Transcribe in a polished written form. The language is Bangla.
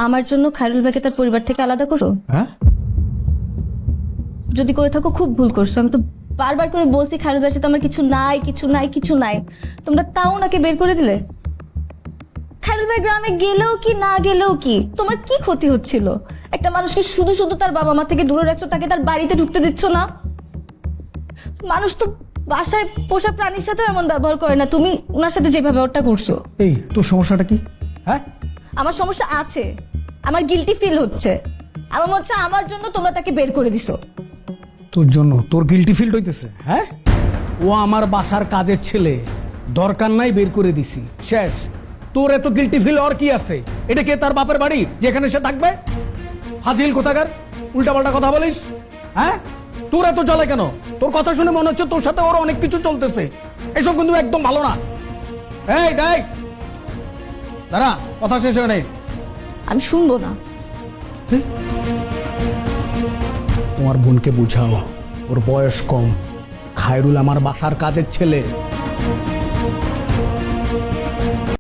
আমার জন্য খায়রুল ভাইকে তার পরিবার থেকে আলাদা করো? হ্যাঁ, যদি করে থাকো খুব ভুল করছো। আমি তো বারবার করে বলছি খায়রুল ভাইয়ের সাথে আমার কিছু নাই, কিছু নাই, কিছু নাই। তোমরা তাও ওনাকে বের করে দিলে। খায়রুল ভাই গ্রামে গেলেও কি না গেলেও কি, তোমার কি ক্ষতি হচ্ছিল? একটা মানুষকে শুধু শুধু তার বাবা মা থেকে দূরে রাখছো, তাকে তার বাড়িতে ঢুকতে দিচ্ছ না। মানুষ তো বাসায় পোষা প্রাণীর সাথে এমন ব্যবহার করে না, তুমি ওনার সাথে যে ব্যবহারটা করছো। এই তোর সমস্যাটা কি? হ্যাঁ, আমার সমস্যা আছে, আমার গিল্টি ফিল হচ্ছে। আমার মনে হচ্ছে আমার জন্য তোমরা তাকে বের করে দিছো। তোর জন্য তোর গিল্টি ফিল হইতেছে? হ্যাঁ, ও আমার বাসার কাজের ছেলে, দরকার নাই বের করে দিছি, শেষ। তোর এত গিল্টি ফিল আর কি আছে? এটা কে তার বাপের বাড়ি যেখানে সে থাকবে? হাজিল কোথাকার, উল্টাপাল্টা কথা বলিস। হ্যাঁ, তোর এত চলে কেন? তোর কথা শুনে মনে হচ্ছে তোর সাথে ওর অনেক কিছু চলতেছে। এসব কিন্তু একদম ভালো না। এই দেখ, দাঁড়া, কথা শেষ হয় নাই। আমি শুনবো না। তোমার বোনকে বুঝাও, ওর বয়স কম। খায়রুল আমার বাসার কাজের ছেলে।